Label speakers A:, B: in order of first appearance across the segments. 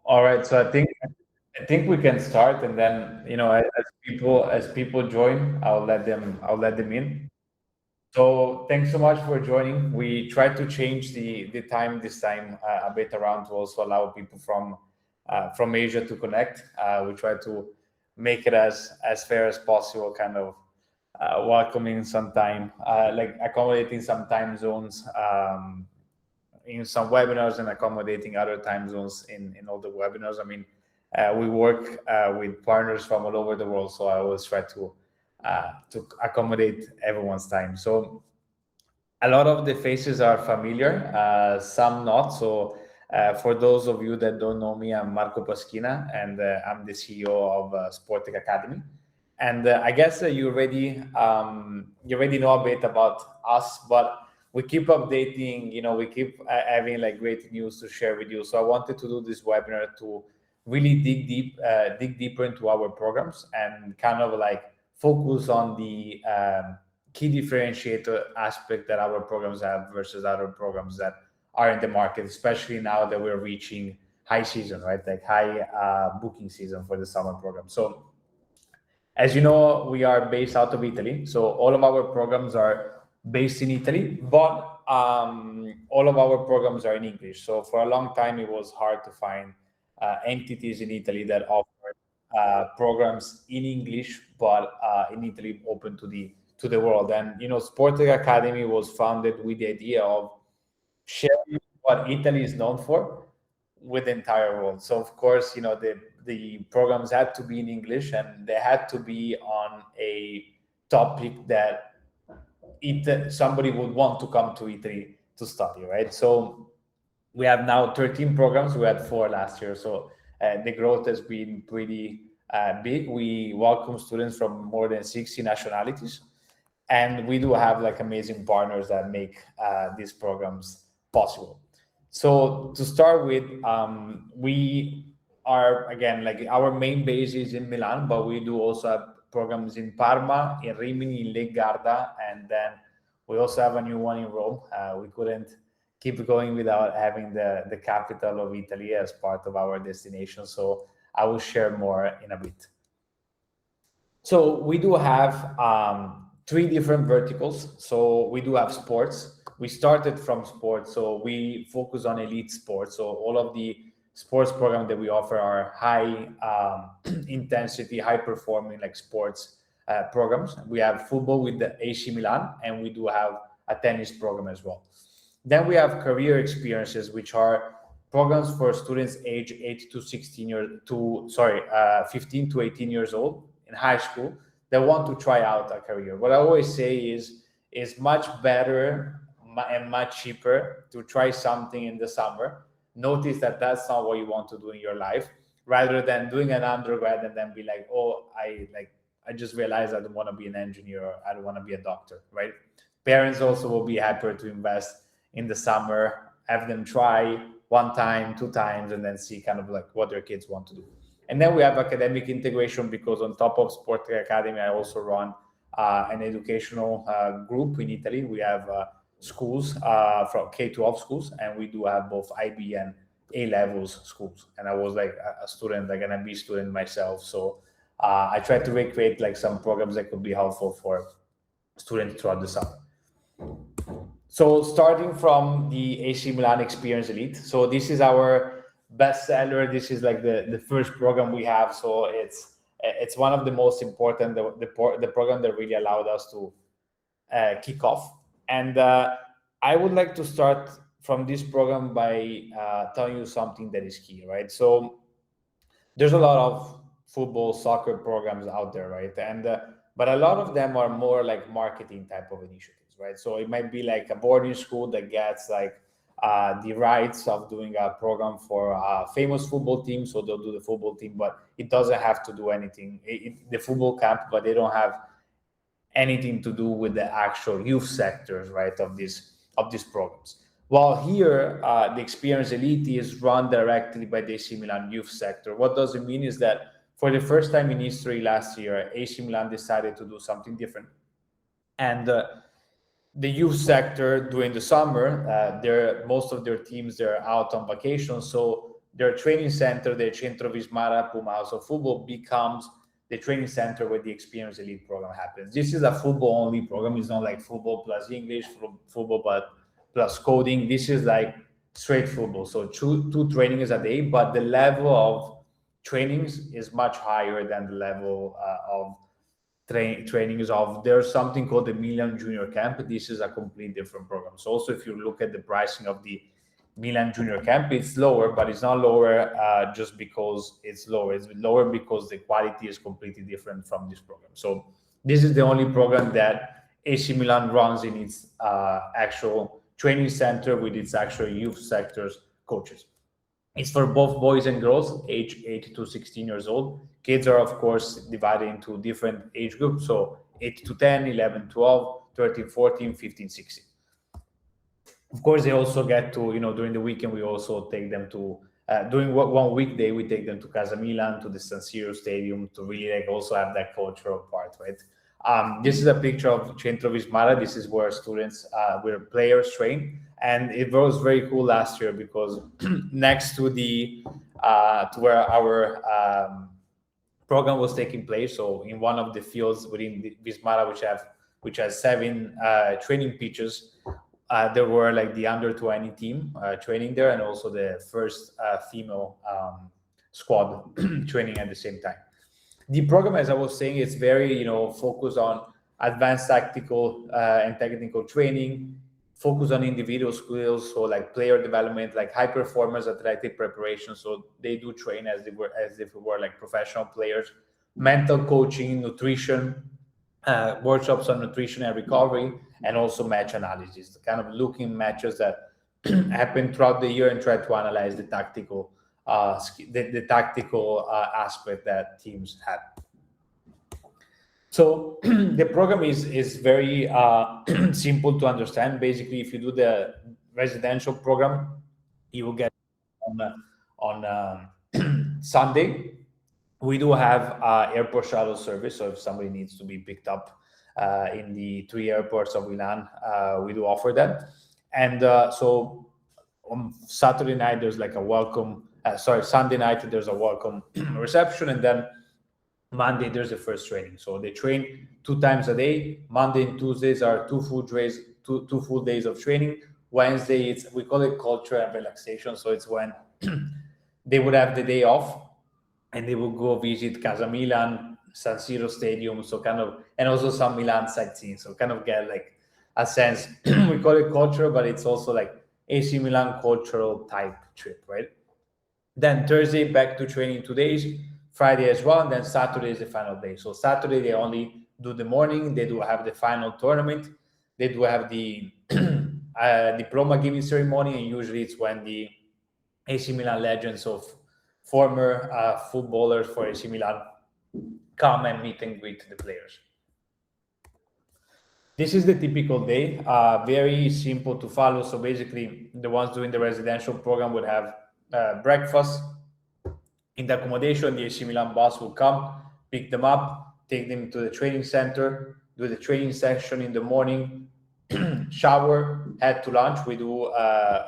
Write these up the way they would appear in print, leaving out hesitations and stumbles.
A: All right, so I think we can start, and then as people join, I'll let them in. So thanks so much for joining. We tried to change the time this time a bit around to also allow people from Asia to connect. We try to make it as fair as possible, kind of welcoming some time, like accommodating some time zones. In some webinars and accommodating other time zones in all the webinars. I mean, we work with partners from all over the world, so I always try to accommodate everyone's time. So a lot of the faces are familiar, some not. So for those of you that don't know me, I'm Marco Paschina, and I'm the CEO of Sportech Academy. And I guess you already know a bit about us, but we keep updating. We keep having like great news to share with you. So I wanted to do this webinar to really dig deeper into our programs and kind of like focus on the key differentiator aspect that our programs have versus other programs that are in the market, especially now that we're reaching high season, right? Like high booking season for the summer program. So as you know, we are based out of Italy. So all of our programs are based in Italy, but all of our programs are in English. So for a long time, it was hard to find entities in Italy that offer programs in English, but in Italy open to the world. And Sportech Academy was founded with the idea of sharing what Italy is known for with the entire world. So of course, the programs had to be in English, and they had to be on a topic that somebody would want to come to Italy to study, right? So we have now 13 programs. We had 4 last year, so the growth has been pretty big. We welcome students from more than 60 nationalities, and we do have like amazing partners that make these programs possible. So to start with, we are, again, like our main base is in Milan, but we do also have programs in Parma, in Rimini, in Lake Garda, and then we also have a new one in Rome. We couldn't keep going without having the capital of Italy as part of our destination. So I will share more in a bit. So we do have 3 different verticals. So we do have sports. We started from sports, so we focus on elite sports. So all of the sports programs that we offer are high intensity, high performing like sports programs. We have football with the AC Milan, and we do have a tennis program as well. Then we have career experiences, which are programs for students age 15 to 18 years old in high school that want to try out a career. What I always say is it's much better and much cheaper to try something in the summer. Notice that that's not what you want to do in your life, rather than doing an undergrad and then be like, oh, I just realized I don't want to be an engineer, or I don't want to be a doctor, right? Parents also will be happier to invest in the summer, have them try 1 time, 2 times, and then see kind of like what their kids want to do. And then we have academic integration, because on top of Sportech Academy, I also run an educational group in Italy. We have schools from K-12 schools, and we do have both IB and A-levels schools. And I was like a student, like an IB student myself. So I tried to recreate like some programs that could be helpful for students throughout the summer. So starting from the AC Milan Experience Elite. So this is our bestseller. This is like the first program we have. So it's one of the most important, the program that really allowed us to kick off. And I would like to start from this program by telling you something that is key, right? So there's a lot of football, soccer programs out there, right? And but a lot of them are more like marketing type of initiatives, right? So it might be like a boarding school that gets like the rights of doing a program for a famous football team, so they'll do the football team, but it doesn't have to do anything. The football camp, but they don't have anything to do with the actual youth sectors, right, of these programs. While here, the Experience Elite is run directly by the AC Milan youth sector. What does it mean is that for the first time in history last year, AC Milan decided to do something different. And the youth sector during the summer, most of their teams, they're out on vacation. So their training center, their Centro Vismara Puma House of Football, becomes the training center where the Experience Elite program happens. This is a football-only program. It's not like football plus English, football plus coding. This is like straight football. So two trainings a day, but the level of trainings is much higher than the level of trainings of. There's something called the Milan Junior Camp. This is a complete different program. So also, if you look at the pricing of the Milan Junior Camp, it's lower, but it's not lower just because it's lower. It's lower because the quality is completely different from this program. So this is the only program that AC Milan runs in its actual training center with its actual youth sectors coaches. It's for both boys and girls, age 8 to 16 years old. Kids are, of course, divided into different age groups. So 8 to 10, 11, 12, 13, 14, 15, 16. Of course, they also get to, during the weekend, we also take them to, during one weekday, we take them to Casa Milan, to the San Siro Stadium, to really also have that cultural part, right? This is a picture of Centro Vismara. This is where students, where players train. And it was very cool last year because next to to where our program was taking place, so in one of the fields within the Vismara, which has 7 training pitches, there were like the under 20 team training there, and also the first female squad training at the same time. The program, as I was saying, is very focused on advanced tactical and technical training, focus on individual skills, so like player development, like high performance athletic preparation. So they do train as if it were like professional players, mental coaching, nutrition, workshops on nutrition and recovery, and also match analysis, kind of looking matches that happen throughout the year and try to analyze the tactical aspect that teams have. So the program is very simple to understand. Basically, if you do the residential program, you will get on Sunday. We do have airport shuttle service, so if somebody needs to be picked up in the 3 airports of Milan, we do offer that. And so on Saturday night, there's like a welcome. Sunday night there's a welcome reception, and then Monday there's the first training. So they train 2 times a day. Monday and Tuesdays are 2 full days of training. Wednesday, we call it culture and relaxation. So it's when they would have the day off, and they will go visit Casa Milan, San Siro Stadium, so kind of, and also some Milan sightseeing. So kind of get like a sense. We call it culture, but it's also like AC Milan cultural type trip, right? Then Thursday back to training 2 days, Friday as well, and then Saturday is the final day. So Saturday they only do the morning. They do have the final tournament. They do have the diploma giving ceremony, and usually it's when the AC Milan legends of former footballers for AC Milan come and meet and greet the players. This is the typical day, very simple to follow. So basically, the ones doing the residential program would have breakfast in the accommodation. The AC Milan bus will come, pick them up, take them to the training center, do the training session in the morning, shower, head to lunch. We do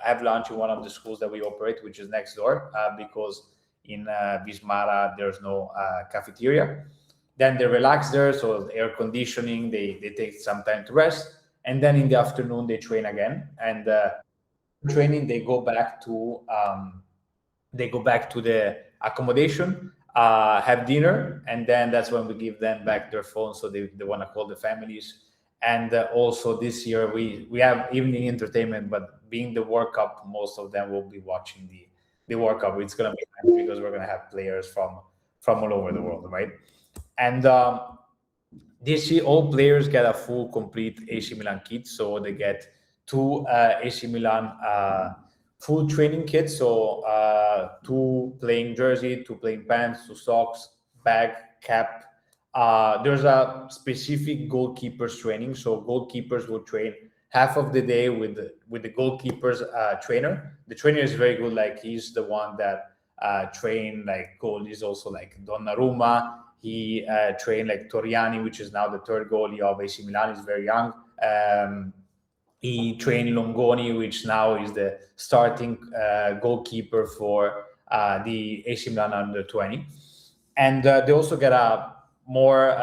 A: have lunch in one of the schools that we operate, which is next door, because in Vismara there's no cafeteria. Then they relax there, so air conditioning, they take some time to rest, and then in the afternoon they train again. And training, they go back to the accommodation, have dinner, and then that's when we give them back their phones, so they want to call the families. And also this year we have evening entertainment, but being the World Cup, most of them will be watching the World Cup. It's going to be nice because we're going to have players from all over the world, right? And this year, all players get a full, complete AC Milan kit. So they get 2 AC Milan full training kits. So 2 playing jersey, 2 playing pants, 2 socks, bag, cap. There's a specific goalkeepers training. So goalkeepers will train half of the day with the goalkeepers trainer. The trainer is very good. Like, he's the one that trained like goalies, also like Donnarumma. He trained like Torriani, which is now the 3rd goalie of AC Milan. He's very young. He trained Longoni, which now is the starting goalkeeper for the AC Milan under 20. And they also get a more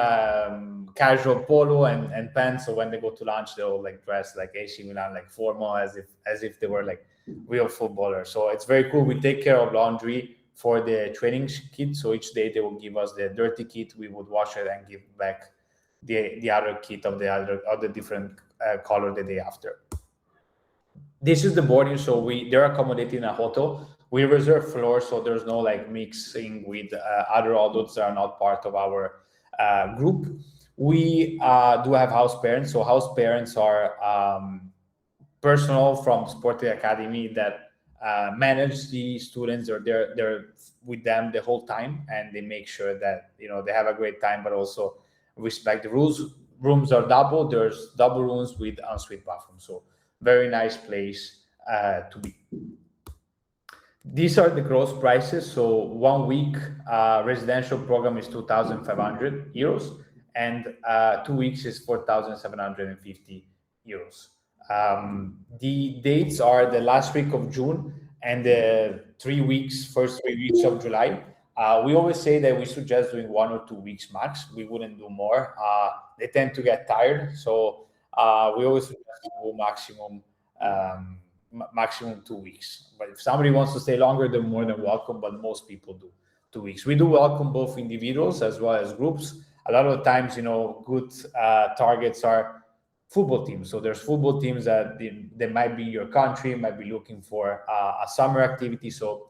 A: casual polo and pants. So when they go to lunch, they all like dress like AC Milan, like formal, as if they were like real footballers. So it's very cool. We take care of laundry for the training kit. So each day they will give us the dirty kit. We would wash it and give back the other kit of the other different color the day after. This is the boarding. So they're accommodated in a hotel. We reserve floors, so there's no like mixing with other adults that are not part of our group. We do have house parents. So house parents are personnel from Sportech Academy that manage the students, or they're with them the whole time, and they make sure that they have a great time, but also respect the rules. Rooms are double. There's double rooms with ensuite bathroom. So very nice place to be. These are the gross prices. So 1 week residential program is 2,500 euros, and 2 weeks is 4,750 euros. The dates are the last week of June and the first 3 weeks of July. We always say that we suggest doing 1 or 2 weeks max. We wouldn't do more. They tend to get tired, so we always suggest to do maximum 2 weeks. But if somebody wants to stay longer, they're more than welcome, but most people do 2 weeks. We do welcome both individuals as well as groups. A lot of times, good targets are football teams. So there's football teams that they might be your country, might be looking for a summer activity, so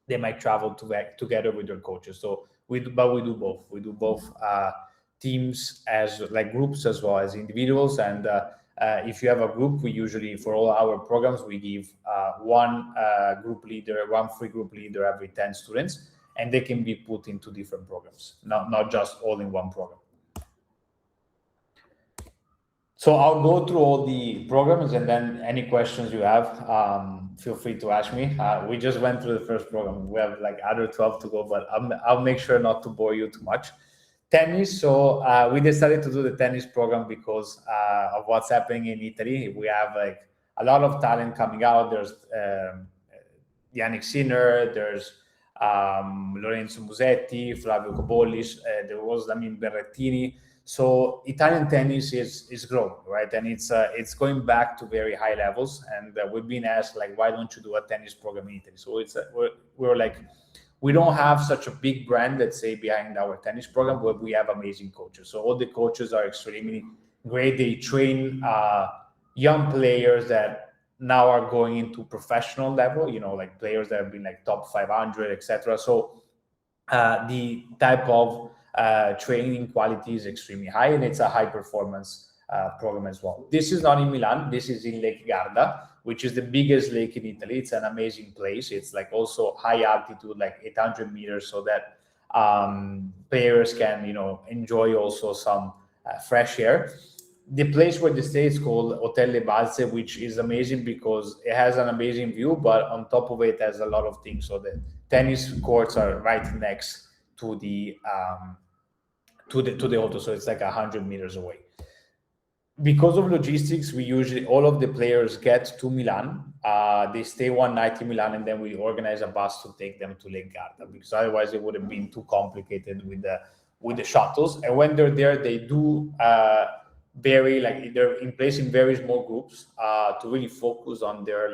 A: they might travel together with their coaches. So we do both. We do both teams as like groups as well as individuals. And if you have a group, we usually, for all our programs, we give one free group leader every 10 students, and they can be put into different programs, not just all in one program. So I'll go through all the programs, and then any questions you have, feel free to ask me. We just went through the first program. We have like other 12 to go, but I'll make sure not to bore you too much. Tennis. So we decided to do the tennis program because of what's happening in Italy. We have like a lot of talent coming out. There's Yannick Sinner, there's Lorenzo Musetti, Flavio Cobollis, there was Berrettini. So Italian tennis is growing, right? And it's going back to very high levels. And we've been asked, like, why don't you do a tennis program in Italy? So we're like, we don't have such a big brand, let's say, behind our tennis program, but we have amazing coaches. So all the coaches are extremely great. They train young players that now are going into professional level, like players that have been like top 500, etc. So the type of training quality is extremely high, and it's a high performance program as well. This is not in Milan. This is in Lake Garda, which is the biggest lake in Italy. It's an amazing place. It's like also high altitude, like 800 meters, so that players can, enjoy also some fresh air. The place where they stay is called Hotel Le Balze, which is amazing because it has an amazing view, but on top of it has a lot of things. So the tennis courts are right next to the hotel, so it's like 100 meters away. Because of logistics, we usually, all of the players get to Milan. They stay one night in Milan, and then we organize a bus to take them to Lake Garda, because otherwise it would have been too complicated with the shuttles. And when they're there, they do they're in place in very small groups to really focus on their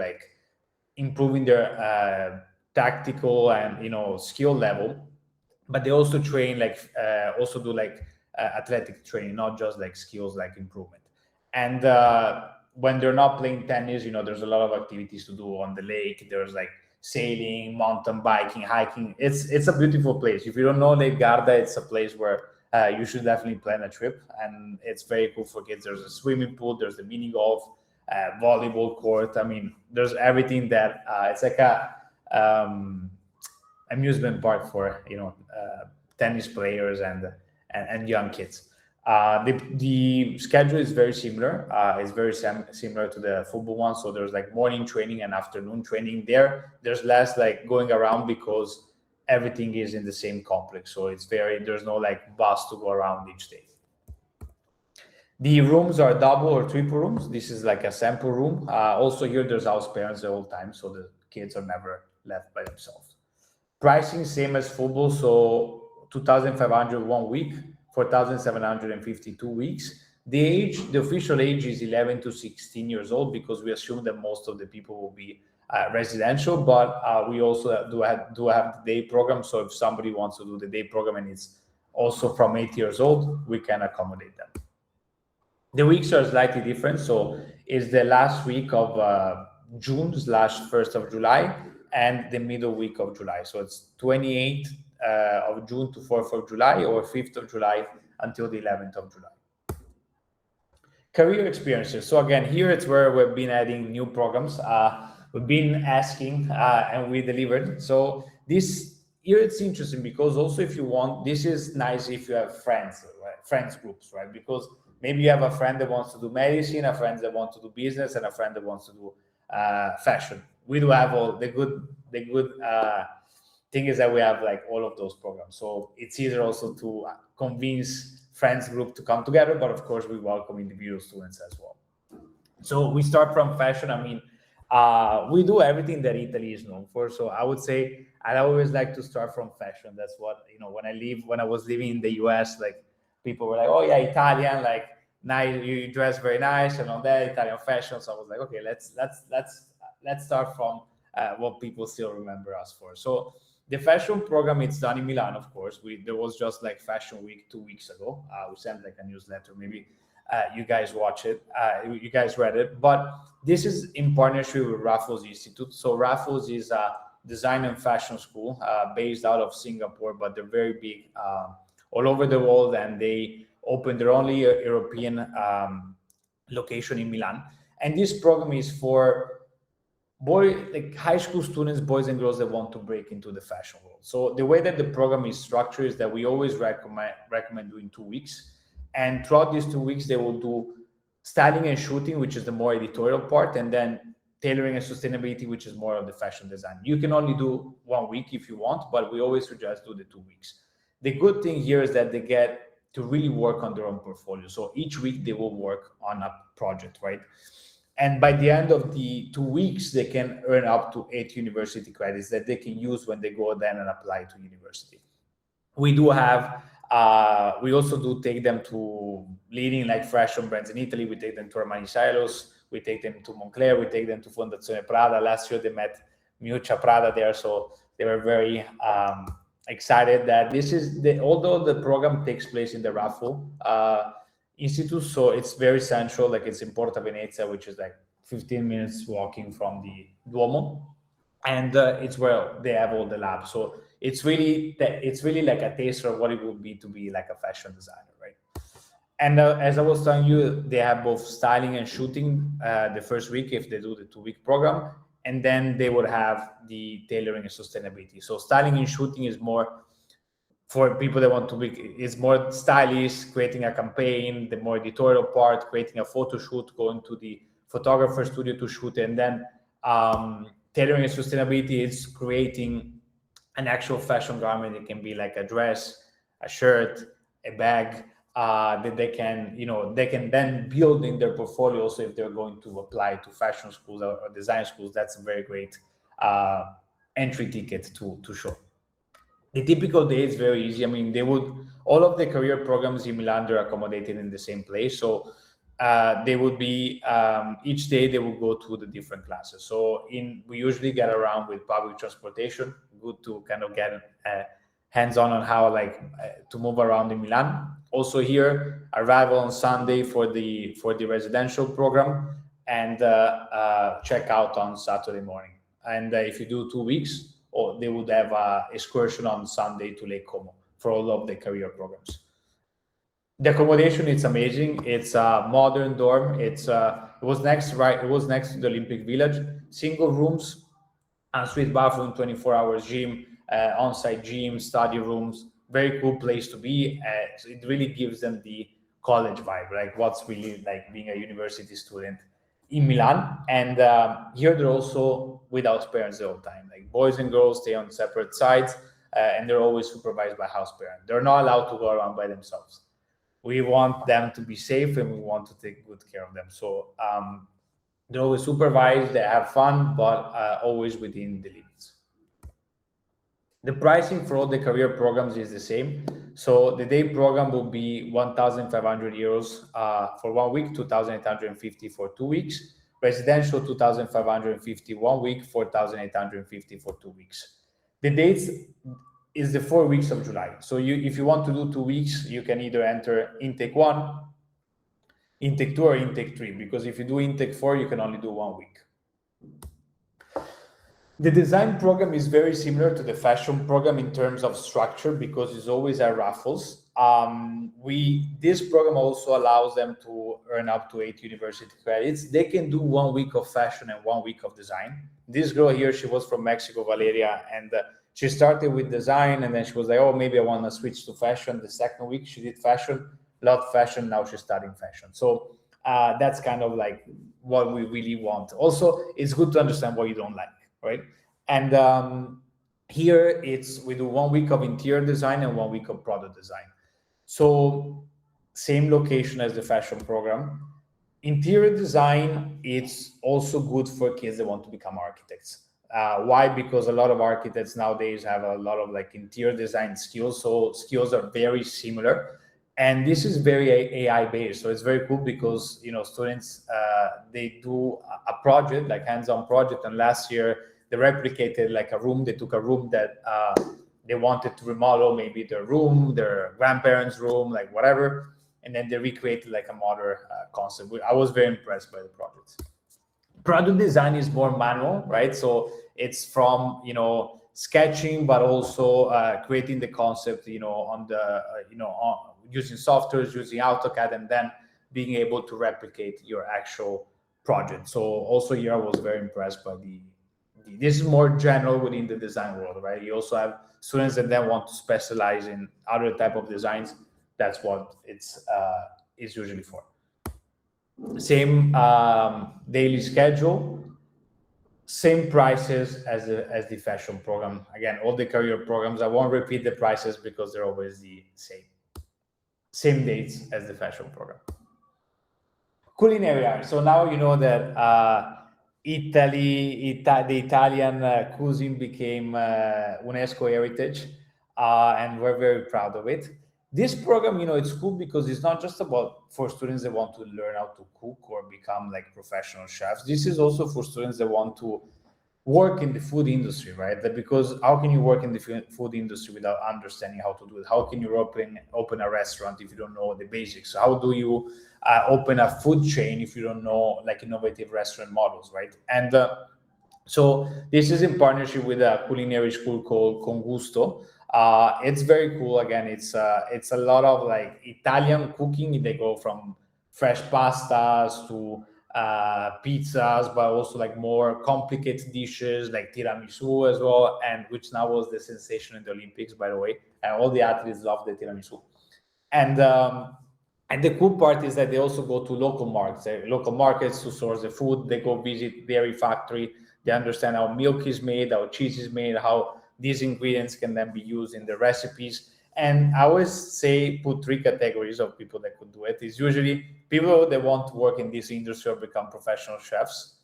A: improving their tactical and skill level. But they also train also do athletic training, not just skills improvement. And when they're not playing tennis, there's a lot of activities to do on the lake. There's sailing, mountain biking, hiking. It's a beautiful place. If you don't know Lake Garda, it's a place where you should definitely plan a trip, and it's very cool for kids. There's a swimming pool, there's the mini golf, volleyball court. I mean, there's everything that it's like a amusement park for tennis players and young kids. The schedule is very similar. It's very similar to the football one. So there's morning training and afternoon training there. There's less going around because everything is in the same complex. So there's no bus to go around each day. The rooms are double or triple rooms. This is a sample room. Also here there's house parents the whole time, so the kids are never left by themselves. Pricing same as football, so 2,500 1 week, 4,750 2 weeks. The official age is 11 to 16 years old because we assume that most of the people will be residential, but we also do have the day program. So if somebody wants to do the day program and it's also from 8 years old, we can accommodate them. The weeks are slightly different. So it's the last week of June / 1st of July and the middle week of July. So it's 28th of June to 4th of July or 5th of July until the 11th of July. Career experiences. So again, here it's where we've been adding new programs. We've been asking and we delivered. So this here it's interesting because also if you want, this is nice if you have friends, right? Friends groups, right? Because maybe you have a friend that wants to do medicine, a friend that wants to do business, and a friend that wants to do fashion. We do have all the good thing is that we have like all of those programs. So it's easier also to convince friends group to come together, but of course we welcome individual students as well. So we start from fashion. I mean, we do everything that Italy is known for. So I would say I always like to start from fashion. That's what, when I was living in the US, like people were like, oh yeah, Italian, like nice, you dress very nice and all that, Italian fashion. So I was like, okay, let's start from what people still remember us for. So the fashion program, it's done in Milan, of course. There was just like Fashion Week 2 weeks ago. We sent like a newsletter. Maybe you guys watch it. You guys read it. But this is in partnership with Raffles Institute. So Raffles is a design and fashion school based out of Singapore, but they're very big all over the world, and they opened their only European location in Milan. And this program is for high school students, boys and girls that want to break into the fashion world. So the way that the program is structured is that we always recommend doing 2 weeks. And throughout these 2 weeks, they will do styling and shooting, which is the more editorial part, and then tailoring and sustainability, which is more of the fashion design. You can only do 1 week if you want, but we always suggest do the 2 weeks. The good thing here is that they get to really work on their own portfolio. So each week they will work on a project, right? And by the end of the 2 weeks, they can earn up to 8 university credits that they can use when they go then and apply to university. We do have, we also do take them to leading like fashion brands in Italy. We take them to Armani Cyrus, we take them to Moncler, we take them to Fondazione Prada. Last year they met Miuccia Prada there, so they were very excited that this is, although the program takes place in the Raffles Institute, so it's very central, like it's in Porta Venezia, which is like 15 minutes walking from the Duomo, and it's where they have all the labs. So it's really like a taster of what it would be to be like a fashion designer, right? And as I was telling you, they have both styling and shooting the first week if they do the 2 week program, and then they would have the tailoring and sustainability. So styling and shooting is more for people that want to be, it's more stylish, creating a campaign, the more editorial part, creating a photo shoot, going to the photographer studio to shoot, and then tailoring and sustainability is creating an actual fashion garment. It can be like a dress, a shirt, a bag that they can then build in their portfolio. So if they're going to apply to fashion schools or design schools, that's a very great entry ticket to show. The typical day is very easy. I mean, all of the career programs in Milan, they're accommodated in the same place. So they would be, each day they will go to the different classes. So we usually get around with public transportation, good to kind of get hands-on how to move around in Milan. Also here, arrival on Sunday for the residential program, and check out on Saturday morning. And if you do 2 weeks, or they would have an excursion on Sunday to Lake Como for all of the career programs. The accommodation, it's amazing. It's a modern dorm. It was next to the Olympic Village. Single rooms, ensuite bathroom, 24 hours gym, on-site gym, study rooms. Very cool place to be. So it really gives them the college vibe, like what's really like being a university student in Milan. And here they're also without parents the whole time. Like boys and girls stay on separate sides, and they're always supervised by house parent. They're not allowed to go around by themselves. We want them to be safe, and we want to take good care of them. So they're always supervised. They have fun, but always within the limits. The pricing for all the career programs is the same. So the day program will be 1,500 euros for 1 week, 2,850 for 2 weeks. Residential, 2,550 1 week, 4,850 for 2 weeks. The dates is the 4 weeks of July. So if you want to do 2 weeks, you can either enter intake 1, intake 2, or intake 3, because if you do intake 4, you can only do 1 week. The design program is very similar to the fashion program in terms of structure, because it's always at raffles. This program also allows them to earn up to 8 university credits. They can do 1 week of fashion and 1 week of design. This girl here, she was from Mexico, Valeria, and she started with design, and then she was like, oh, maybe I want to switch to fashion. The second week she did fashion, loved fashion, now she's studying fashion. So that's kind of like what we really want. Also, it's good to understand what you don't like, right? And here we do 1 week of interior design and 1 week of product design. So same location as the fashion program. Interior design, it's also good for kids that want to become architects. Why? Because a lot of architects nowadays have a lot of like interior design skills. So skills are very similar. And this is very AI based. So it's very cool because, students, they do a project, like hands-on project. And last year they replicated like a room. They took a room that they wanted to remodel, maybe their room, their grandparents' room, like whatever. And then they recreated like a modern concept. I was very impressed by the project. Product design is more manual, right? So it's from, sketching, but also creating the concept, on the, using softwares, using AutoCAD, and then being able to replicate your actual project. So also here I was very impressed by this is more general within the design world, right? You also have students that then want to specialize in other type of designs. That's what it's usually for. Same daily schedule, same prices as the fashion program. Again, all the career programs, I won't repeat the prices because they're always the same dates as the fashion program. Culinary arts. So now you know that the Italian cuisine became UNESCO heritage, and we're very proud of it. This program, it's cool because it's not just about for students that want to learn how to cook or become like professional chefs. This is also for students that want to work in the food industry, right? Because how can you work in the food industry without understanding how to do it? How can you open a restaurant if you don't know the basics? How do you open a food chain if you don't know like innovative restaurant models, right? And so this is in partnership with a culinary school called Con Gusto. It's very cool. Again, it's a lot of like Italian cooking. They go from fresh pastas to pizzas, but also like more complicated dishes like tiramisu as well, and which now was the sensation in the Olympics, by the way. And all the athletes love the tiramisu. And the cool part is that they also go to local markets to source the food. They go visit dairy factory. They understand how milk is made, how cheese is made, how these ingredients can then be used in the recipes. And I always say put 3 categories of people that could do it. It's usually people that want to work in this industry or become professional chefs,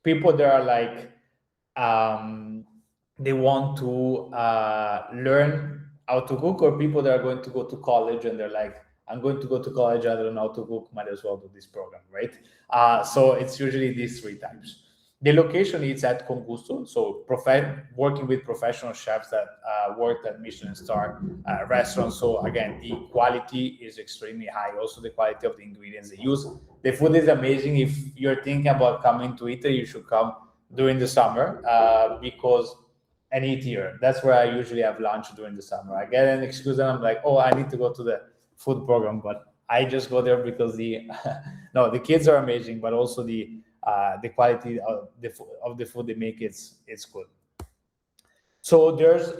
A: people that are like, they want to learn how to cook, or people that are going to go to college and they're like, I'm going to go to college, I don't know how to cook, might as well do this program, right? So it's usually these 3 types. The location is at Con Gusto, so working with professional chefs that worked at Michelin star restaurants. So again, the quality is extremely high. Also, the quality of the ingredients they use. The food is amazing. If you're thinking about coming to Italy, you should come during the summer because and eat here. That's where I usually have lunch during the summer. I get an excuse and I'm like, oh, I need to go to the food program, but I just go there because the kids are amazing, but also the quality of the food they make it's good. So there's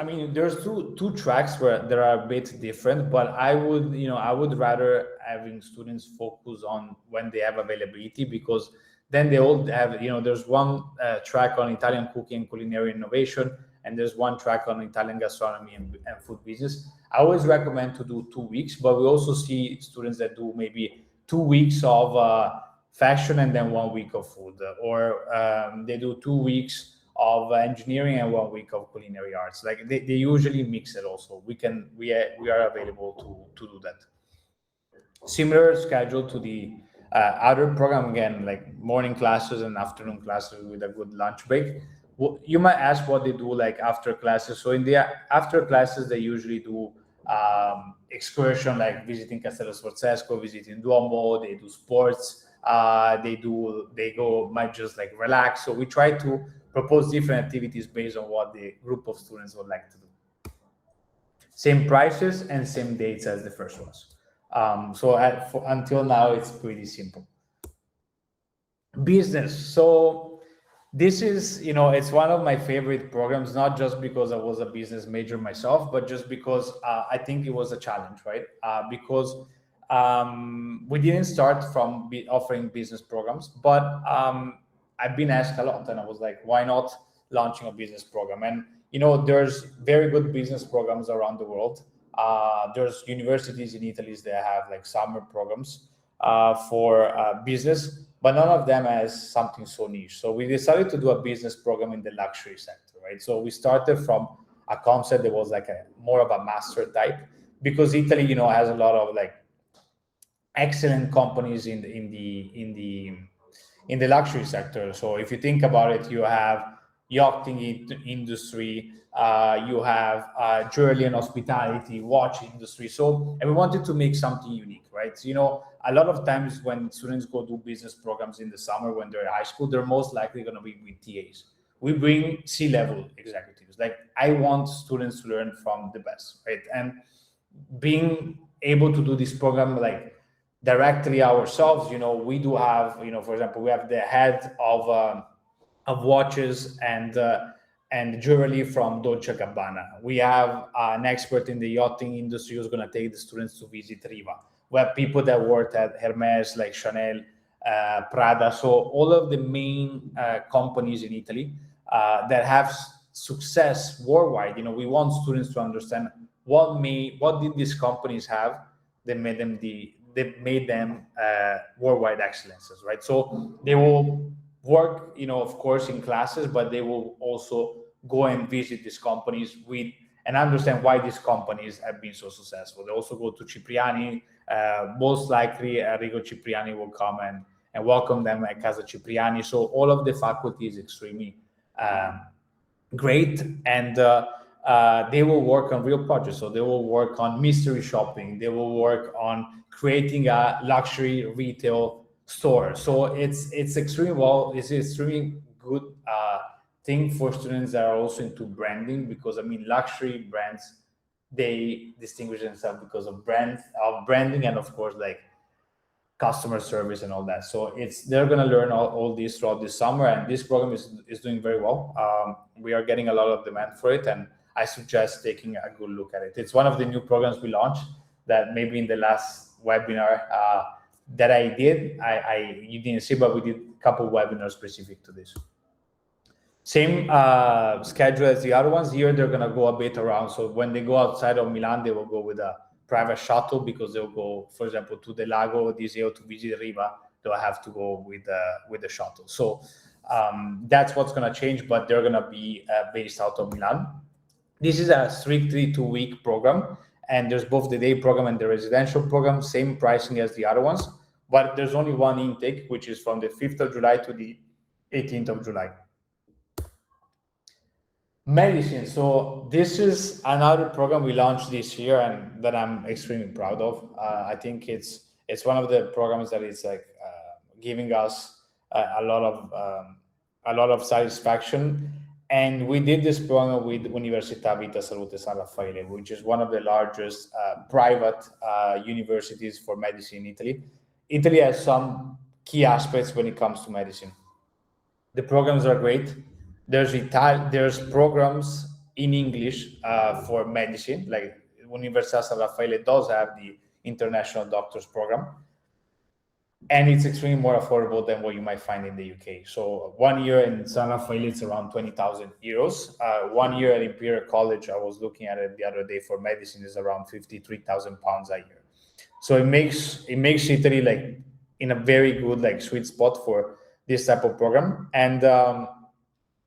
A: two tracks where there are a bit different, but I would rather having students focus on when they have availability, because then they all have, there's one track on Italian cooking and culinary innovation, and there's one track on Italian gastronomy and food business. I always recommend to do 2 weeks, but we also see students that do maybe 2 weeks of fashion and then 1 week of food, or they do 2 weeks of engineering and 1 week of culinary arts. Like they usually mix it also. We are available to do that. Similar schedule to the other program, again, like morning classes and afternoon classes with a good lunch break. You might ask what they do like after classes. So in the after classes, they usually do excursion, like visiting Castello Sforzesco, visiting Duomo. They do sports. Might just like relax. So we try to propose different activities based on what the group of students would like to do. Same prices and same dates as the first ones. Until now, it's pretty simple. Business. So this is, it's one of my favorite programs, not just because I was a business major myself, but just because I think it was a challenge, right? Because we didn't start from offering business programs, but I've been asked a lot, and I was like, why not launching a business program? And, there's very good business programs around the world. There's universities in Italy that have like summer programs for business, but none of them has something so niche. So we decided to do a business program in the luxury sector, right? So we started from a concept that was like more of a master type, because Italy, has a lot of like excellent companies in the luxury sector. So if you think about it, you have yachting industry, you have jewelry and hospitality, watch industry. And we wanted to make something unique, right? So, a lot of times when students go do business programs in the summer when they're in high school, they're most likely going to be with TAs. We bring C-level executives. Like, I want students to learn from the best, right? And being able to do this program like directly ourselves, we do have, for example, we have the head of watches and jewelry from Dolce & Gabbana. We have an expert in the yachting industry who's going to take the students to visit Riva. We have people that worked at Hermes, like Chanel, Prada. So all of the main companies in Italy that have success worldwide, we want students to understand what did these companies have that made them worldwide excellences, right? So they will work, of course, in classes, but they will also go and visit these companies and understand why these companies have been so successful. They also go to Cipriani. Most likely, Enrico Cipriani will come and welcome them at Casa Cipriani. So all of the faculty is extremely great, and they will work on real projects. So they will work on mystery shopping. They will work on creating a luxury retail store. So it's extremely good thing for students that are also into branding, because luxury brands, they distinguish themselves because of branding, and of course like customer service and all that. So they're going to learn all this throughout this summer, and this program is doing very well. We are getting a lot of demand for it, and I suggest taking a good look at it. It's one of the new programs we launched that maybe in the last webinar that I did, you didn't see, but we did a couple of webinars specific to this. Same schedule as the other ones. Here they're going to go a bit around. So when they go outside of Milan, they will go with a private shuttle, because they'll go, for example, to the Lago di Iseo to visit Riva. They'll have to go with the shuttle. So that's what's going to change, but they're going to be based out of Milan. This is a strictly 2-week program, and there's both the day program and the residential program, same pricing as the other ones, but there's only one intake, which is from the 5th of July to the 18th of July. Medicine. So this is another program we launched this year and that I'm extremely proud of. I think it's one of the programs that is like giving us a lot of satisfaction. And we did this program with Università Vita Salute San Raffaele, which is one of the largest private universities for medicine in Italy. Italy has some key aspects when it comes to medicine. The programs are great. There's programs in English for medicine, like Università San Raffaele does have the International Doctors Program, and it's extremely more affordable than what you might find in the UK. So 1 year in San Raffaele, it's around 20,000 euros. 1 year at Imperial College, I was looking at it the other day, for medicine is around 53,000 pounds a year. So it makes Italy like in a very good like sweet spot for this type of program. And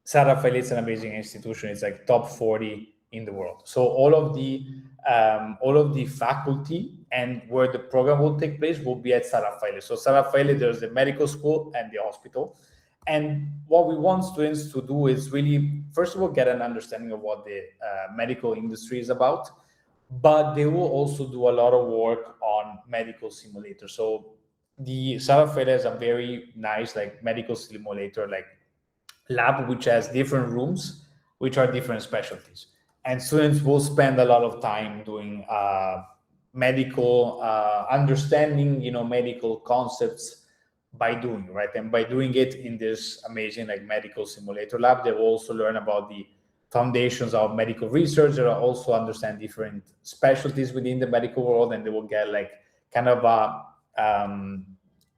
A: San Raffaele is an amazing institution. It's like top 40 in the world. So all of the faculty and where the program will take place will be at San Raffaele. So San Raffaele, there's the medical school and the hospital. And what we want students to do is really, first of all, get an understanding of what the medical industry is about, but they will also do a lot of work on medical simulators. So the San Raffaele has a very nice like medical simulator like lab, which has different rooms, which are different specialties. And students will spend a lot of time doing medical understanding, medical concepts by doing, right? And by doing it in this amazing like medical simulator lab, they will also learn about the foundations of medical research. They will also understand different specialties within the medical world, and they will get like kind of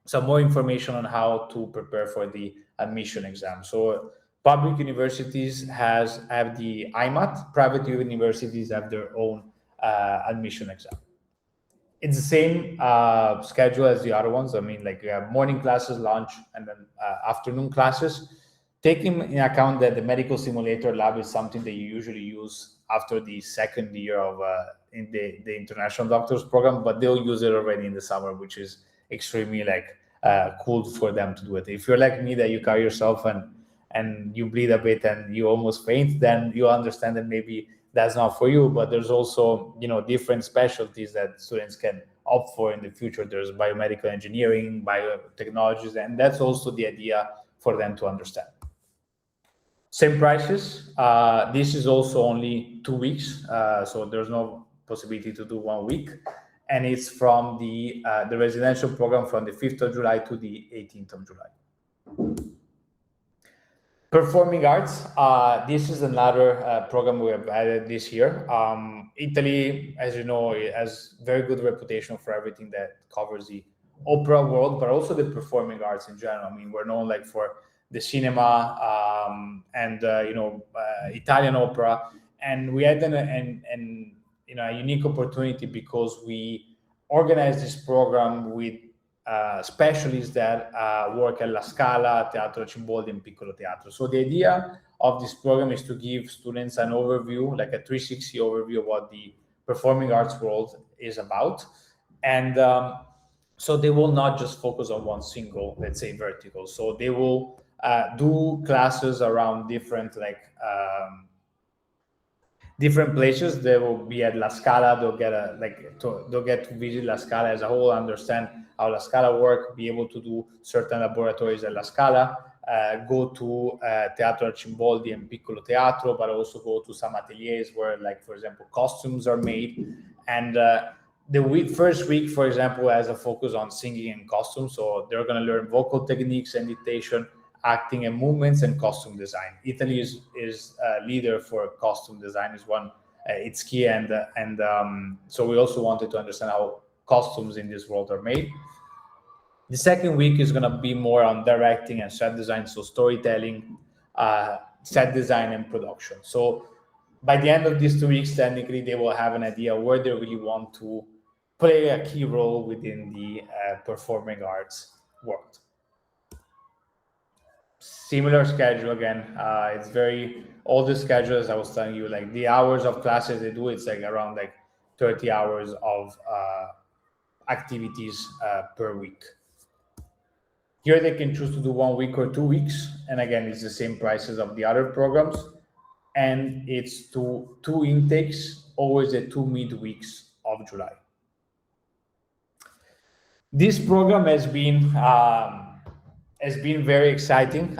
A: some more information on how to prepare for the admission exam. So public universities have the IMAT, private universities have their own admission exam. It's the same schedule as the other ones. I mean, like you have morning classes, lunch, and then afternoon classes. Taking in account that the medical simulator lab is something that you usually use after the second year of in the international doctors program, but they'll use it already in the summer, which is extremely like cool for them to do it. If you're like me, that you cut yourself and you bleed a bit and you almost faint, then you understand that maybe that's not for you. But there's also different specialties that students can opt for in the future. There's biomedical engineering, biotechnologies, and that's also the idea for them to understand. Same prices. This is also only 2 weeks, so there's no possibility to do 1 week, and it's from the residential program from the 5th of July to the 18th of July. Performing arts. This is another program we have added this year. Italy, as you know, has very good reputation for everything that covers the opera world, but also the performing arts in general. I mean, we're known like for the cinema and Italian opera, and we had a unique opportunity because we organized this program with specialists that work at La Scala, Teatro Cimboldi, and Piccolo Teatro. So the idea of this program is to give students an overview, like a 360 overview of what the performing arts world is about. And so they will not just focus on one single, let's say, vertical. So they will do classes around different places. They will be at La Scala. They'll get to visit La Scala as a whole, understand how La Scala work, be able to do certain laboratories at La Scala, go to Teatro Cimboldi and Piccolo Teatro, but also go to some ateliers where, like, for example, costumes are made. And the first week, for example, has a focus on singing and costumes. So they're going to learn vocal techniques and dictation, acting and movements, and costume design. Italy is a leader for costume design. Is one it's key, and so we also wanted to understand how costumes in this world are made. The second week is going to be more on directing and set design, so storytelling, set design, and production. So by the end of these 2 weeks, technically, they will have an idea where they really want to play a key role within the performing arts world. Similar schedule again. It's all the schedules I was telling you, like the hours of classes they do, it's like around like 30 hours of activities per week. Here they can choose to do 1 week or 2 weeks, and again, it's the same prices of the other programs, and it's two intakes, always the 2 midweeks of July. This program has been very exciting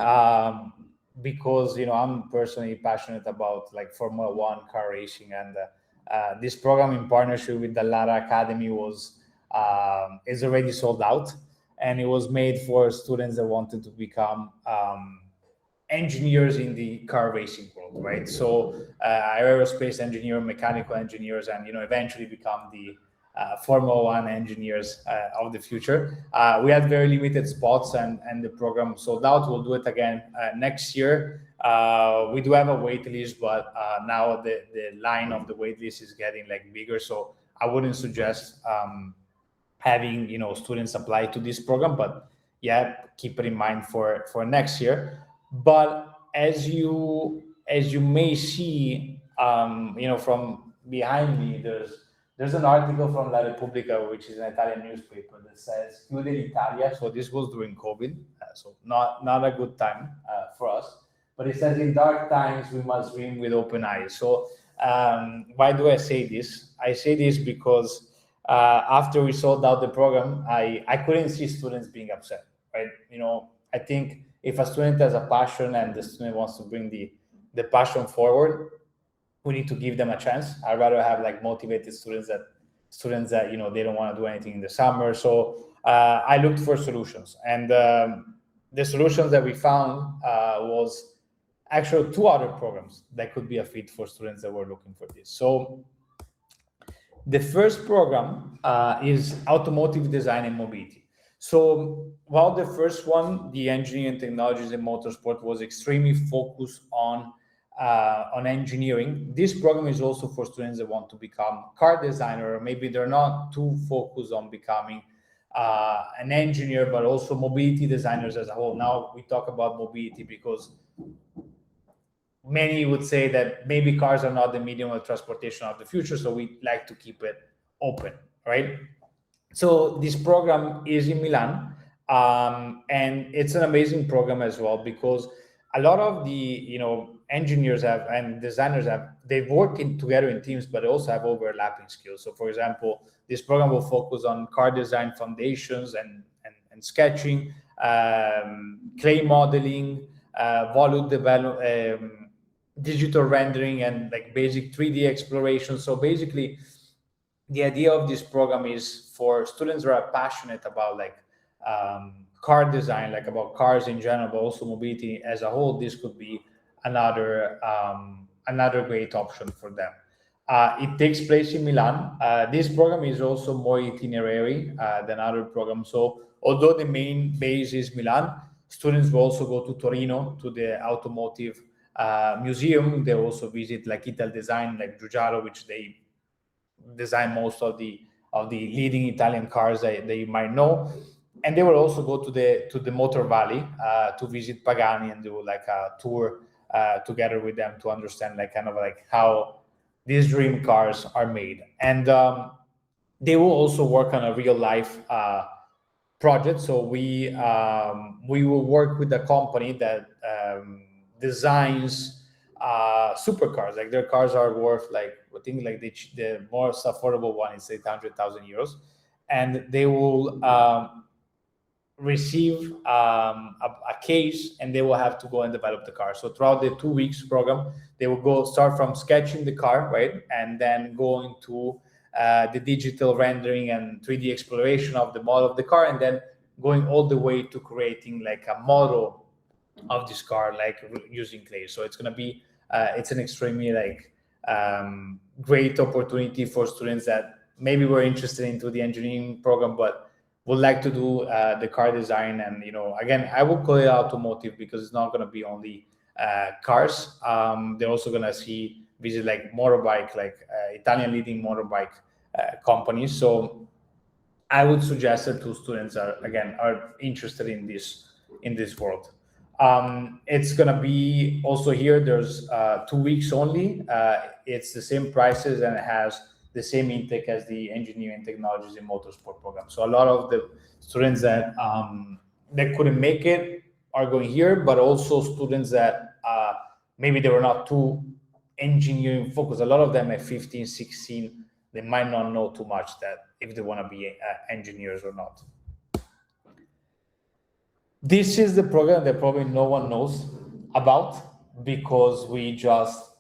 A: because I'm personally passionate about like Formula One car racing, and this program in partnership with the Lara Academy is already sold out, and it was made for students that wanted to become engineers in the car racing world, right? So aerospace engineer, mechanical engineers, and eventually become the Formula One engineers of the future. We had very limited spots, and the program sold out. We'll do it again next year. We do have a wait list, but now the line of the wait list is getting like bigger. So I wouldn't suggest having students apply to this program, but yeah, keep it in mind for next year. But as you may see, from behind me, there's an article from La Repubblica, which is an Italian newspaper, that says "Chiude l'Italia." So this was during COVID, so not a good time for us. But it says, "In dark times, we must dream with open eyes." So why do I say this? I say this because after we sold out the program, I couldn't see students being upset, right? I think if a student has a passion and the student wants to bring the passion forward, we need to give them a chance. I'd rather have like motivated students that they don't want to do anything in the summer. So I looked for solutions, and the solutions that we found was actually 2 other programs that could be a fit for students that were looking for this. So the first program is Automotive Design and Mobility. So while the first one, the Engineering Technologies and Motorsport, was extremely focused on engineering, this program is also for students that want to become car designer, or maybe they're not too focused on becoming an engineer, but also mobility designers as a whole. Now we talk about mobility because many would say that maybe cars are not the medium of transportation of the future, so we like to keep it open, right? So this program is in Milan, and it's an amazing program as well, because a lot of the engineers and designers they've worked together in teams, but they also have overlapping skills. So for example, this program will focus on car design foundations and sketching, clay modeling, volume development, digital rendering, and like basic 3D exploration. So basically, the idea of this program is for students who are passionate about car design, like about cars in general, but also mobility as a whole. This could be another great option for them. It takes place in Milan. This program is also more itinerary than other programs. So although the main base is Milan, students will also go to Torino to the Automotive museum. They also visit like Ital Design, like Giugiaro, which they design most of the leading Italian cars that you might know. And they will also go to the Motor Valley to visit Pagani and do like a tour together with them to understand how these dream cars are made. And they will also work on a real life project. So we will work with a company that designs supercars. Like their cars are worth I think the most affordable one is 800,000 euros, and they will receive a case, and they will have to go and develop the car. So throughout the 2 weeks program, they will start from sketching the car, right, and then go into the digital rendering and 3D exploration of the model of the car, and then going all the way to creating like a model of this car, like using clay. So it's going to be it's an extremely great opportunity for students that maybe were interested into the engineering program but would like to do the car design. And again, I will call it automotive because it's not going to be only cars. They're also going to visit like motorbike, Italian leading motorbike companies. So I would suggest that to students are interested in this world. It's gonna be also here. There's 2 weeks only. It's the same prices, and it has the same intake as the Engineering Technologies and Motorsport program. So a lot of the students that couldn't make it are going here, but also students that maybe they were not too engineering focused. A lot of them at 15, 16, they might not know too much that if they want to be engineers or not. This is the program that probably no one knows about because we just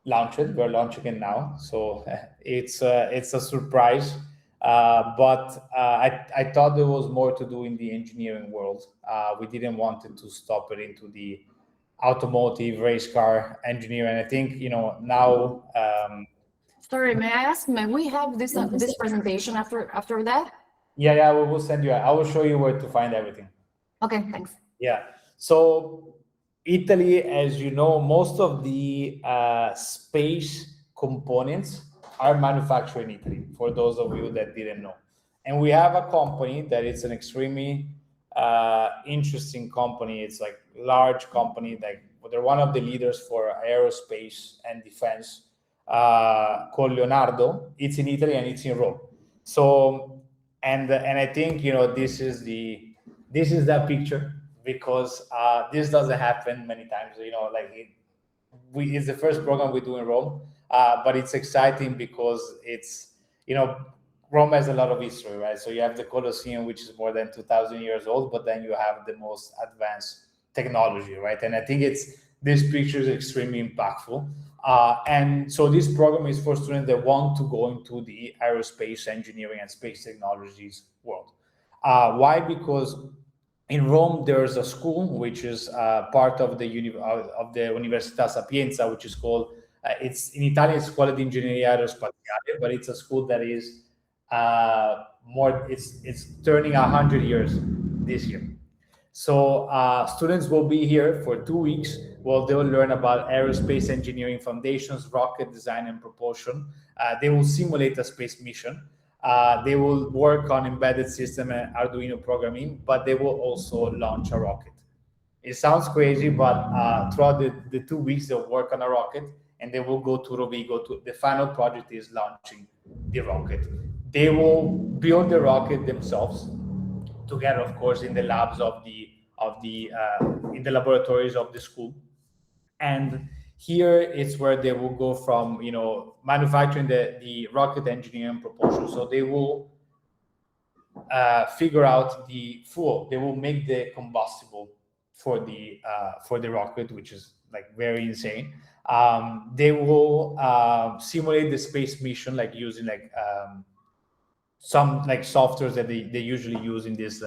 A: launched it. We're launching it now, so it's a surprise. But I thought there was more to do in the engineering world. We didn't want it to stop it into the automotive race car engineering. And I think now.
B: Sorry, may I ask? May we have this presentation after that?
A: Yeah, we will send you. I will show you where to find everything.
B: Okay, thanks.
A: Yeah. So Italy, as you know, most of the space components are manufactured in Italy, for those of you that didn't know. And we have a company that is an extremely interesting company. It's like large company, like they're one of the leaders for aerospace and defense, called Leonardo. It's in Italy and it's in Rome. So, and I think, this is that picture, because this doesn't happen many times. It's the first program we do in Rome, but it's exciting because it's, Rome has a lot of history, right? So you have the Colosseum, which is more than 2,000 years old, but then you have the most advanced technology, right? And I think this picture is extremely impactful. And so this program is for students that want to go into the aerospace engineering and space technologies world. Why? Because in Rome, there's a school which is part of the Università Sapienza, which is called, it's in Italian, it's called Ingegneria Aerospaziale, but it's a school that is it's turning 100 years this year. So students will be here for 2 weeks. Well, they will learn about aerospace engineering foundations, rocket design and propulsion. They will simulate a space mission. They will work on embedded system and Arduino programming, but they will also launch a rocket. It sounds crazy, but throughout the 2 weeks, they'll work on a rocket, and they will go to Rovigo. The final project is launching the rocket. They will build the rocket themselves, together, of course, in the labs in the laboratories of the school. And here is where they will go from, manufacturing the rocket engineering propulsion. So they will figure out the fuel. They will make the combustible for the rocket, which is like very insane. They will simulate the space mission, like using some softwares that they usually use in this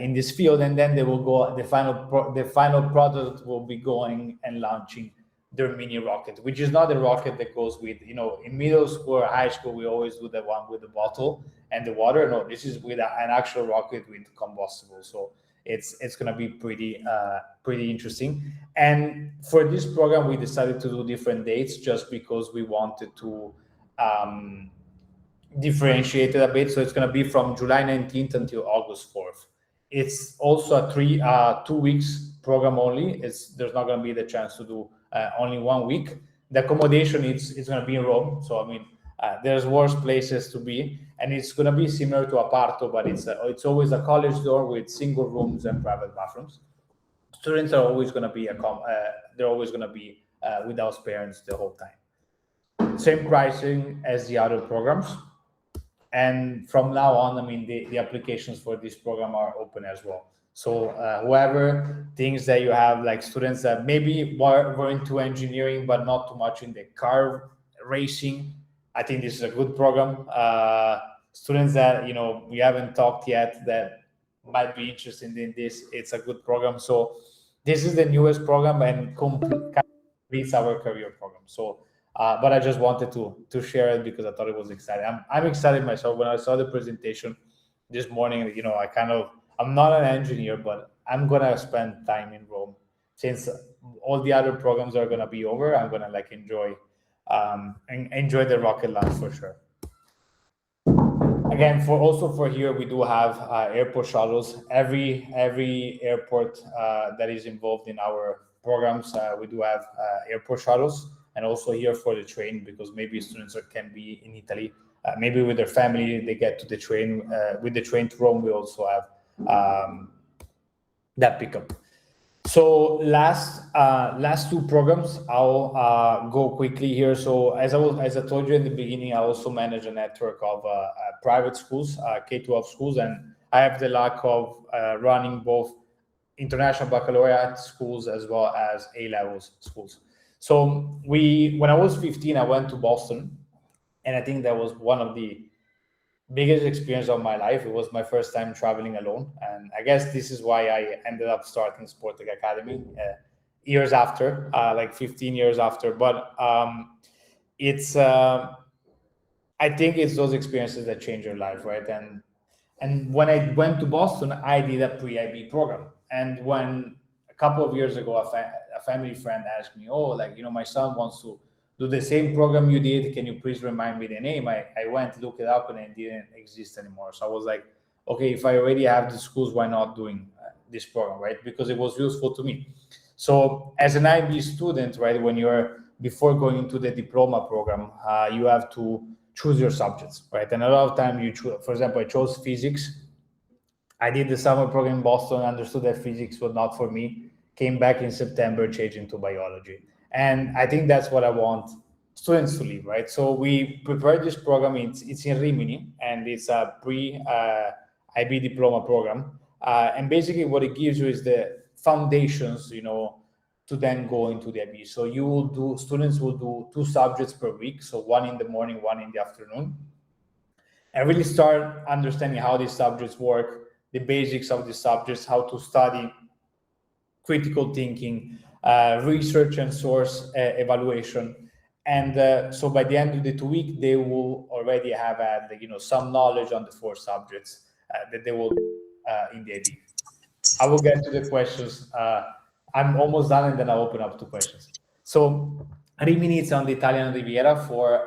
A: in this field, and then they will go. The final product will be going and launching their mini rocket, which is not a rocket that goes with, in middle school or high school we always do the one with the bottle and the water. No, this is with an actual rocket with combustible. So it's going to be pretty interesting. And for this program, we decided to do different dates just because we wanted to differentiate it a bit. So it's going to be from July 19th until August 4th. It's also a 2 weeks program only. There's not going to be the chance to do only 1 week. The accommodation is going to be in Rome. So, I mean, there's worse places to be. And it's going to be similar to Aparto, but it's always a college dorm with single rooms and private bathrooms. Students are always going to be without parents the whole time. Same pricing as the other programs. And from now on, I mean, the applications for this program are open as well. So whoever thinks that you have like students that maybe were into engineering, but not too much in the car racing, I think this is a good program. Students that, we haven't talked yet that might be interested in this, it's a good program. So this is the newest program and completes our career program. So but I just wanted to share it because I thought it was exciting. I'm excited myself. When I saw the presentation this morning, I'm not an engineer, but I'm gonna spend time in Rome since all the other programs are gonna be over. I'm gonna enjoy the rocket launch for sure. Again, for here, we do have airport shuttles. Every airport that is involved in our programs, we do have airport shuttles. And also here for the train, because maybe students can be in Italy, maybe with their family, they get to the train. With the train to Rome, we also have that pickup. So last two programs, I'll go quickly here. So as I told you in the beginning, I also manage a network of private schools, K-12 schools, and I have the luck of running both international baccalaureate schools as well as A-level schools. So when I was 15, I went to Boston, and I think that was one of the biggest experience of my life. It was my first time traveling alone, and I guess this is why I ended up starting Sportech Academy years after, like 15 years after. But I think it's those experiences that change your life, right? And when I went to Boston, I did a pre-IB program, and when a couple of years ago, a family friend asked me, my son wants to do the same program you did. Can you please remind me the name? I went to look it up and it didn't exist anymore. So I was like, okay, if I already have the schools, why not doing this program, right? Because it was useful to me. So as an IB student, right, when you're before going into the diploma program, you have to choose your subjects, right? And a lot of time you choose, for example, I chose physics. I did the summer program in Boston, understood that physics was not for me, came back in September, changed into biology. And I think that's what I want students to leave, right? So we prepared this program. It's in Rimini, and it's a pre-IB diploma program. And basically what it gives you is the foundations, to then go into the IB. So students will do 2 subjects per week. So 1 in the morning, 1 in the afternoon, and really start understanding how these subjects work, the basics of the subjects, how to study, critical thinking, research and source evaluation. And so by the end of the 2 weeks, they will already have had some knowledge on the 4 subjects that they will in the IB. I will get to the questions. I'm almost done, and then I'll open up to questions. So Rimini is on the Italian Riviera. For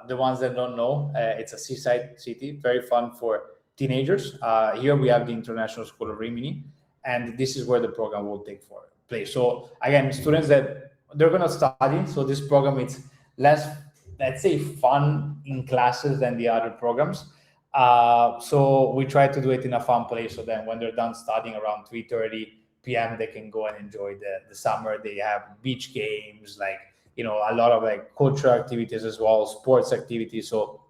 A: the ones that don't know, it's a seaside city, very fun for teenagers. Here we have the International School of Rimini, and this is where the program will take place. So again, students that they're going to study. So this program, it's less, let's say, fun in classes than the other programs. So we try to do it in a fun place. So then when they're done studying around 3:30 p.m., they can go and enjoy the summer. They have beach games, a lot of cultural activities as well, sports activities. So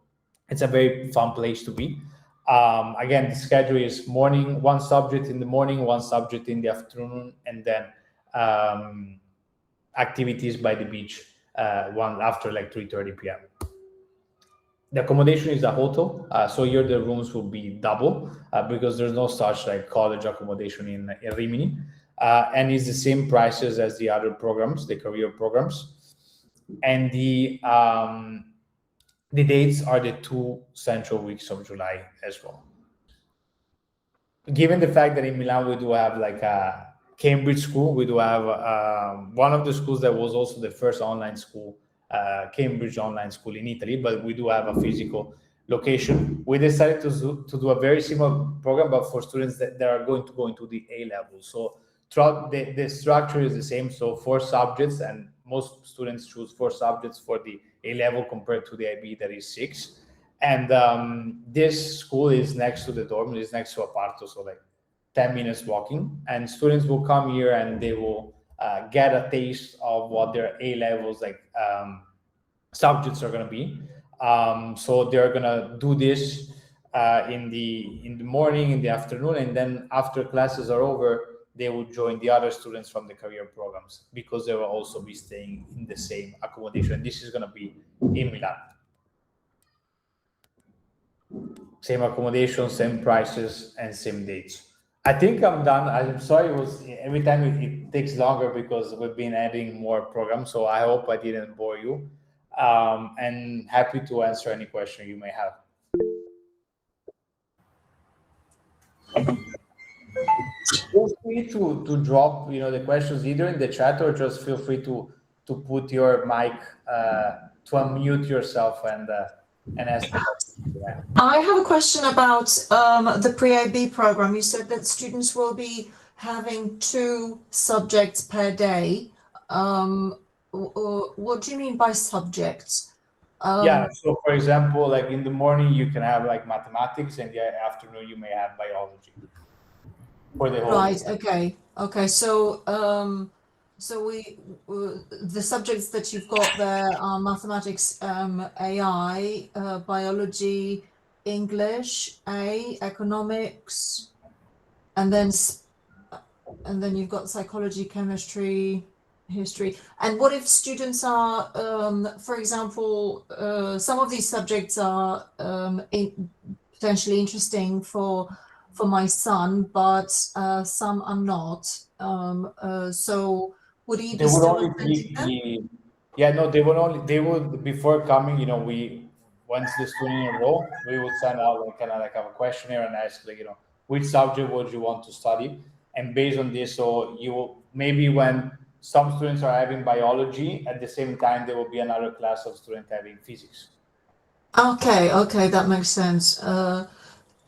A: it's a very fun place to be. Again, the schedule is morning, 1 subject in the morning, 1 subject in the afternoon, and then activities by the beach, one after 3:30 p.m. The accommodation is a hotel, so here the rooms will be double because there's no such college accommodation in Rimini, and it's the same prices as the other programs, the career programs, and the dates are the 2 central weeks of July as well. Given the fact that in Milan we do have a Cambridge school, we do have one of the schools that was also the first online school, Cambridge online school in Italy, but we do have a physical location. We decided to do a very similar program, but for students that are going to go into the A level. So throughout the structure is the same. So 4 subjects, and most students choose 4 subjects for the A level compared to the IB that is 6. And this school is next to the dorm, is next to Aparto, so 10 minutes walking. And students will come here and they will get a taste of what their A levels subjects are going to be. So they're going to do this in the morning, in the afternoon, and then after classes are over, they will join the other students from the career programs because they will also be staying in the same accommodation. This is going to be in Milan. Same accommodation, same prices, and same dates. I think I'm done. I'm sorry, every time it takes longer because we've been adding more programs. So I hope I didn't bore you. And happy to answer any question you may have. Feel free to drop the questions either in the chat, or just feel free to put your mic to unmute yourself and ask the question.
C: I have a question about the pre-IB program. You said that students will be having 2 subjects per day. What do you mean by subjects?
A: Yeah, so for example, in the morning you can have mathematics, and in the afternoon you may have biology. For the whole
C: right. Okay. So the subjects that you've got there are mathematics, AI, biology, English, economics, and then you've got psychology, chemistry, history. And what if students are, for example, some of these subjects are potentially interesting for my son, but some are not. So would he be still attending them?
A: They would before coming, once the student enroll, we would send out kind of have a questionnaire and ask which subject would you want to study, and based on this, so you will maybe when some students are having biology at the same time, there will be another class of students having physics.
C: Okay, that makes sense.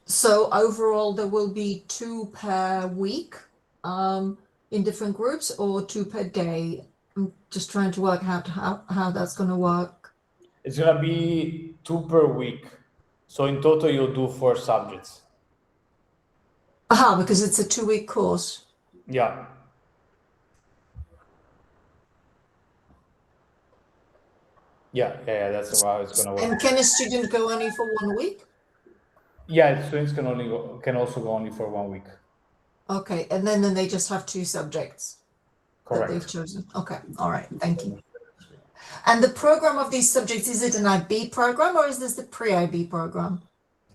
C: So overall, there will be 2 per week. in different groups or 2 per day? I'm just trying to work out how that's going to work.
A: It's going to be 2 per week. So in total, you'll do 4 subjects.
C: Aha, because it's a 2-week course.
A: Yeah. Yeah, that's how it's going to work.
C: And can a student go only for 1 week?
A: Yeah, students can also go only for 1 week.
C: Okay, and then they just have 2 subjects
A: Correct.
C: that they've chosen. Okay, all right, thank you. And the program of these subjects, is it an IB program or is this the pre-IB program?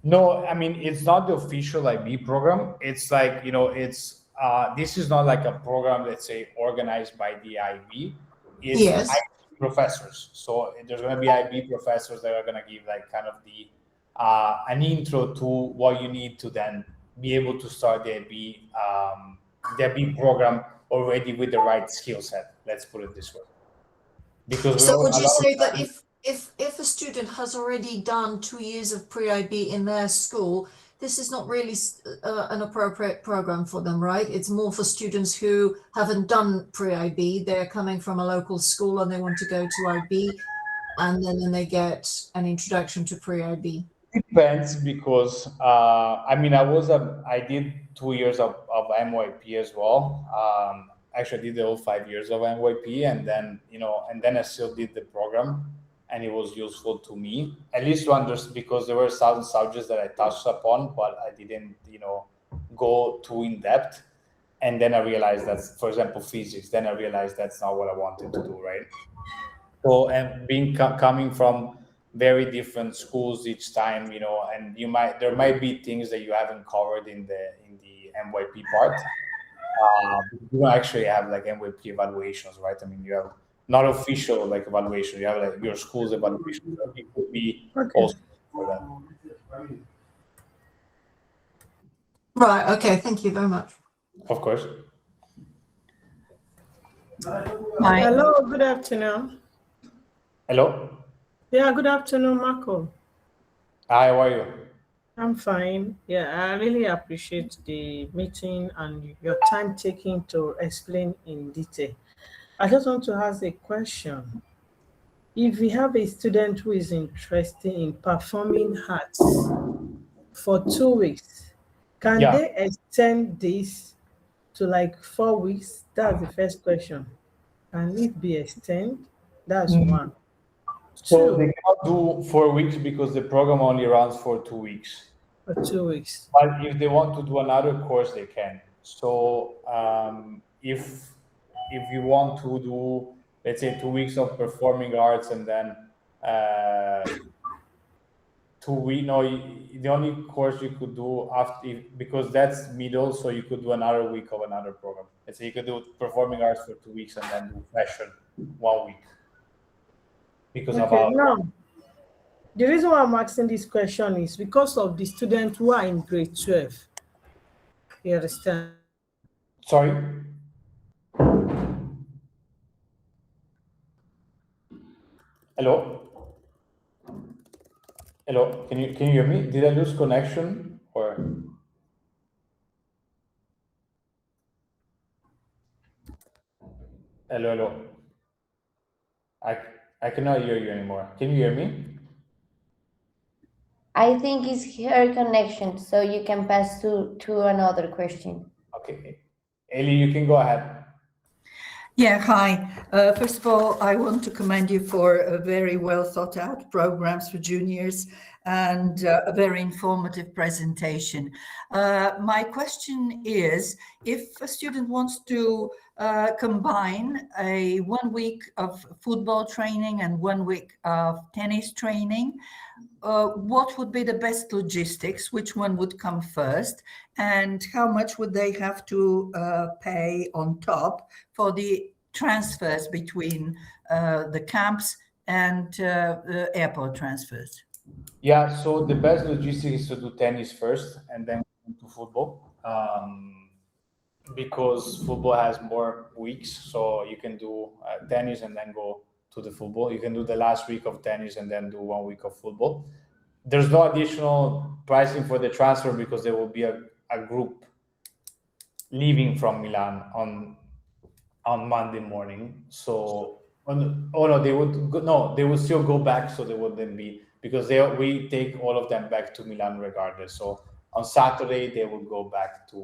A: No, I mean, it's not the official IB program. It's like, it's this is not like a program, let's say, organized by the IB. It's
C: Yes.
A: IB professors. So there's going to be IB professors that are going to give like kind of the an intro to what you need to then be able to start the IB program already with the right skill set. Let's put it this way. Because
C: so would you say that if a student has already done 2 years of pre-IB in their school, this is not really an appropriate program for them, right? It's more for students who haven't done pre-IB. They're coming from a local school and they want to go to IB, and then they get an introduction to pre-IB.
A: Depends, because I mean, I did 2 years of MYP as well. Actually, I did the whole 5 years of MYP, and then I still did the program, and it was useful to me, at least to understand, because there were certain subjects that I touched upon, but I didn't, go too in depth. And then I realized that, for example, physics, then I realized that's not what I wanted to do, right? So, and coming from very different schools each time, and there might be things that you haven't covered in the MYP part. You don't actually have like MYP evaluations, right? I mean, you have not official like evaluation. You have like your school's evaluation. It could be also for that.
C: Right. Okay. Thank you very much.
A: Of course.
B: Hi.
D: Hello. Good afternoon.
A: Hello.
D: Yeah. Good afternoon, Marco.
A: Hi. How are you?
D: I'm fine. Yeah, I really appreciate the meeting and your time taking to explain in detail. I just want to ask a question. If we have a student who is interested in performing arts for 2 weeks, can they extend this to like 4 weeks? That's the first question. Can it be extended? That's one.
A: So they cannot do 4 weeks because the program only runs for 2 weeks.
D: For 2 weeks.
A: But if they want to do another course, they can. So if you want to do, let's say, 2 weeks of performing arts and then 2 weeks, the only course you could do after, because that's middle, so you could do another week of another program. Let's say you could do performing arts for 2 weeks and then do fashion 1 week. Because
D: now, the reason why I'm asking this question is because of the students who are in grade 12. You understand?
A: Sorry? Hello? Hello? Can you hear me? Did I lose connection or? Hello? I cannot hear you anymore. Can you hear me?
E: I think it's her connection, so you can pass to another question.
A: Okay. Ellie, you can go ahead.
F: Yeah, hi. First of all, I want to commend you for a very well thought out programs for juniors and a very informative presentation. My question is, if a student wants to combine a 1 week of football training and 1 week of tennis training, what would be the best logistics? Which one would come first? And how much would they have to pay on top for the transfers between the camps and airport transfers?
A: Yeah, so the best logistics is to do tennis first and then to football. Because football has more weeks, so you can do tennis and then go to the football. You can do the last week of tennis and then do 1 week of football. There's no additional pricing for the transfer because there will be a group leaving from Milan on on Monday morning. So, oh no, they would still go back, so they wouldn't be, because we take all of them back to Milan regardless. So on Saturday they will go back to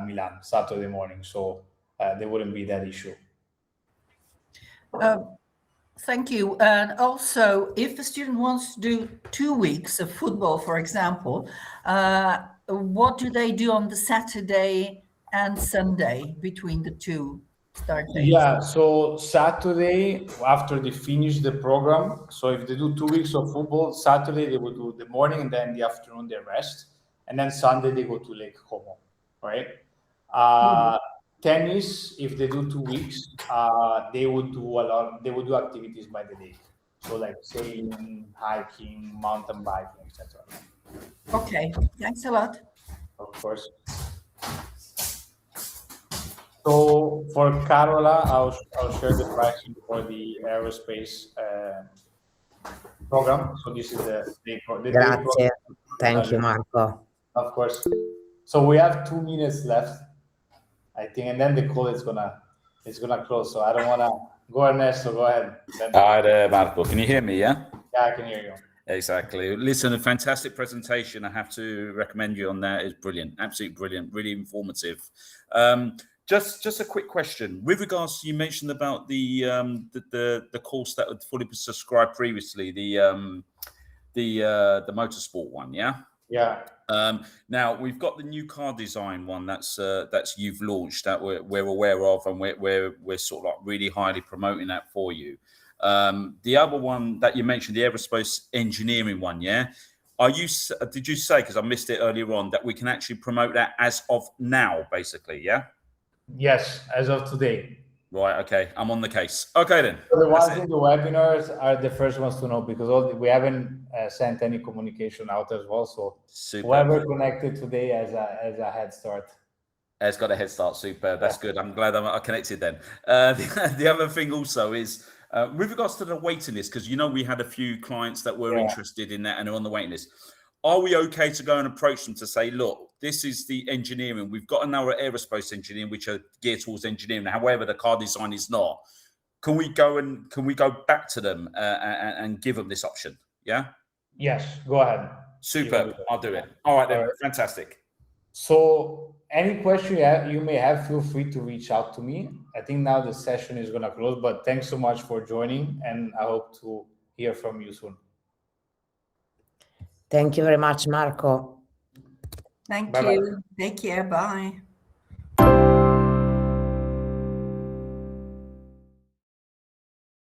A: Milan Saturday morning. So there wouldn't be that issue.
F: Thank you. And also, if a student wants to do 2 weeks of football, for example, what do they do on the Saturday and Sunday between the two start dates?
A: Yeah, so Saturday, after they finish the program, so if they do 2 weeks of football, Saturday they will do the morning, and then the afternoon they rest, and then Sunday they go to Lake Como, right? Tennis, if they do 2 weeks, they would do activities by the day. So like sailing, hiking, mountain biking, etc.
F: Okay, thanks a lot.
A: Of course. So for Carola, I'll share the pricing for the aerospace program. So this is the
G: Grazie. Thank you, Marco.
A: Of course. So we have 2 minutes left, I think, and then the call is gonna close. So I don't wanna go, Ernesto. Go ahead.
H: Hi there, Marco. Can you hear me? Yeah.
A: Yeah, I can hear you.
H: Exactly. Listen, a fantastic presentation. I have to recommend you on that. It's brilliant, absolutely brilliant, really informative. Just a quick question with regards to, you mentioned about the course that had fully been subscribed previously, the motorsport one, yeah.
A: Yeah.
H: Now we've got the new car design one that's you've launched, that we're aware of, and we're sort of like really highly promoting that for you. The other one that you mentioned, the aerospace engineering one, yeah. Did you say, because I missed it earlier on, that we can actually promote that as of now, basically, yeah?
A: Yes, as of today.
H: Right. Okay. I'm on the case. Okay then.
A: So the ones in the webinars are the first ones to know, because we haven't sent any communication out as well. So
H: super.
A: Whoever connected today has a head start.
H: Has got a head start. Super. That's good. I'm glad I connected then. The other thing also is with regards to the waiting list, because we had a few clients that were interested in that and are on the waiting list. Are we okay to go and approach them to say, look, this is the engineering. We've got another aerospace engineering, which are geared towards engineering. However, the car design is not. Can we go back to them and give them this option? Yeah.
A: Yes. Go ahead.
H: Super. I'll do it. All right then. All right. Fantastic.
A: So any question you may have, feel free to reach out to me. I think now the session is going to close, but thanks so much for joining, and I hope to hear from you soon.
G: Thank you very much, Marco.
F: Thank you. Take care. Bye.